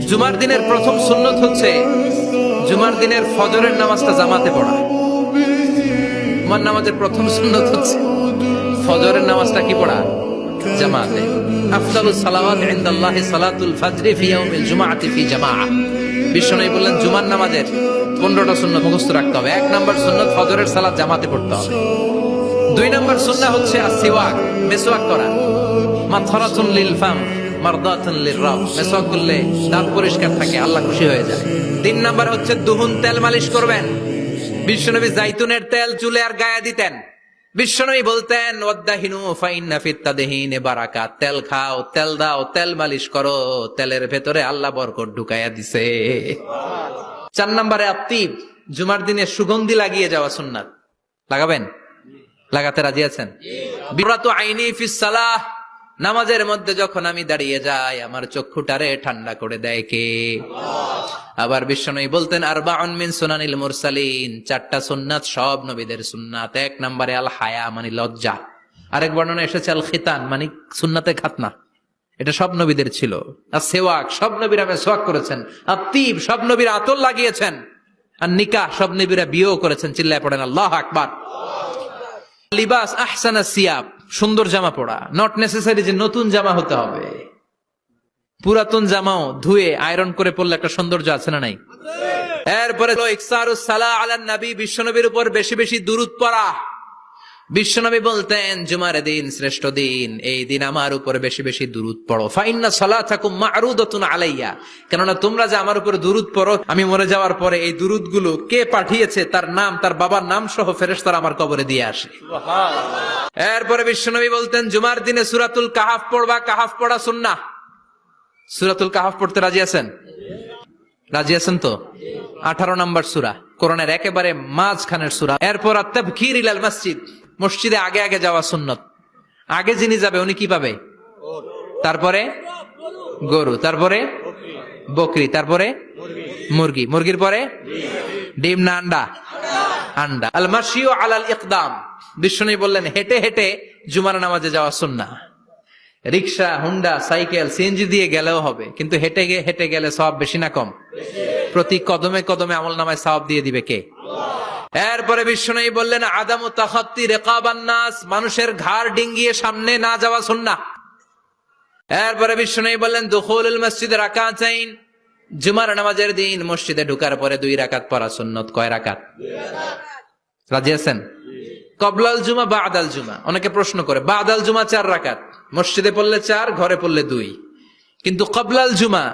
জুমার দিনের প্রথম সুন্নত হচ্ছে জুমার দিনের ফজরের নামাজটা জামাতে পড়া। জুমার নামাজের প্রথম সুন্নত হচ্ছে ফজরের নামাজটা কি পড়া? জামাতে। আফদালুস সালাওয়াত ইনদাল্লাহি সালাতুল ফজরি ফি ইয়াউমিল জুমআতি ফি জামাআহ। বিশ্বনবী বললেন জুমার নামাজের 15টা সুন্নত মুখস্থ রাখতে হবে। 1 নাম্বার সুন্নত ফজরের সালাত জামাতে পড়তে হবে। 2 নাম্বার সুন্নাহ হচ্ছে আসওয়াক, মেসওয়াক করা। মাতহারাতুন লিল ফাম মারদাতুন লিররাব, মেসওয়াক করলে দাঁত পরিষ্কার থাকে, আল্লাহ খুশি হয়ে যায়। 3 নাম্বার হচ্ছে দুহুন, তেল মালিশ করবেন। বিশ্বনবী জাইতুনের তেল চুলে আর গায়ে দিতেন। বিশ্বনবী বলতেন ওয়াদাহিনু ফাইন্না ফিত তাদহিনে বারাকাত, তেল খাও, তেল দাও, তেল মালিশ করো, তেলের ভেতরে আল্লাহ বরকত ঢুকাইয়া দিছে। 4 নম্বরে আত্তিব, জুমার দিনে সুগন্ধি লাগিয়ে যাওয়া সুন্নাত। লাগাবেন? লাগাতে রাজি আছেন? বিরাতু আইনি ফিস সালাহ, নামাজের মধ্যে যখন আমি দাঁড়িয়ে যাই আমার চক্ষুটারে ঠান্ডা করে দেয় কে? আবার বিশ্বনবী বলতেন আরবাউন মিন সুনানিল মুরসালিন, 4টা সুন্নাত সব নবীদের সুন্নাত। 1 নম্বরে আল হায়া মানে লজ্জা। আরেক বর্ণনা এসেছে আল খিতান মানে সুন্নাতে খাতনা, এটা সব নবীদের ছিল। আর সেওয়াক, সব নবীরা মেসওয়াক করেছেন। আত্তিব, সব নবীরা আতর লাগিয়েছেন। আর নিকাহ, সব নবীরা বিয়েও করেছেন। চিল্লায় পড়েন আল্লাহু আকবার। লিবাস আহসানা সিয়াব, সুন্দর জামা পড়া। নট নেসেসারি যে নতুন জামা হতে হবে, পুরাতন জামাও ধুয়ে আয়রন করে পড়লে একটা সৌন্দর্য আছে না নাই? এরপরে ইকসারুস সালাহ আলান নবী, বিশ্বনবীর উপর বেশি বেশি দুরূদ পড়া। বিশ্বনবী বলতেন জুমার দিন শ্রেষ্ঠ দিন, এই দিন আমার উপর বেশি বেশি দুরূদ পড়ো। ফাইন্না সালাতাকুম মা'রুদাতুন আলাইয়া, কেননা তোমরা যে আমার উপর দুরূদ পড়ো, আমি মরে যাওয়ার পরে এই দুরূদ গুলো কে পাঠিয়েছে তার নাম, তার বাবার নাম সহ ফেরেশতারা আমার কবরে দিয়ে আসে। সুবহানাল্লাহ। এরপরে বিশ্বনবী বলতেন জুমার দিনে সূরাতুল কাহাফ পড়বা। কাহাফ পড়া সুন্নাহ। সূরাতুল কাহাফ পড়তে রাজি আছেন? রাজি আছেন তো? 18 নম্বর সূরা, কোরআনের একেবারে মাঝখানের সূরা। এরপর আত-তাবকির ইলাল মসজিদ, মসজিদে আগে আগে যাওয়া সুন্নত। আগে যিনি যাবে উনি কি পাবে? তারপরে গরু, তারপরে বকরি, তারপরে মুরগি, মুরগির পরে ডিম না আন্ডা? আন্ডা। আল মাশিউ আলাল ইকদাম, বিশ্বনবী বললেন হেঁটে হেঁটে জুমার নামাজে যাওয়া সুন্নাহ। রিকশা, হুন্ডা, সাইকেল, সিএনজি দিয়ে গেলেও হবে, কিন্তু হেঁটে গেলে সওয়াব বেশি না কম? প্রতি কদমে কদমে আমলনামায় সওয়াব দিয়ে দিবে কে? এরপরে বিশ্বনবী বললেন আদামু তাখাত্তি রিকাবান নাস, মানুষের ঘাড় ডিঙ্গিয়ে সামনে না যাওয়া সুন্নাহ। এরপরে বিশ্বনবী বললেন দুখুলুল মসজিদে রাকাতাইন, জুমার নামাজের দিন মসজিদে ঢোকার পরে 2 রাকাত পড়া সুন্নত। কয় রাকাত? 2 রাকাত। রাজি আছেন? কবলাল জুমা বাদাল জুমা, অনেকে প্রশ্ন করে বাদাল জুমা 4 রাকাত, মসজিদে পড়লে 4, ঘরে পড়লে 2, কিন্তু কবলাল জুমা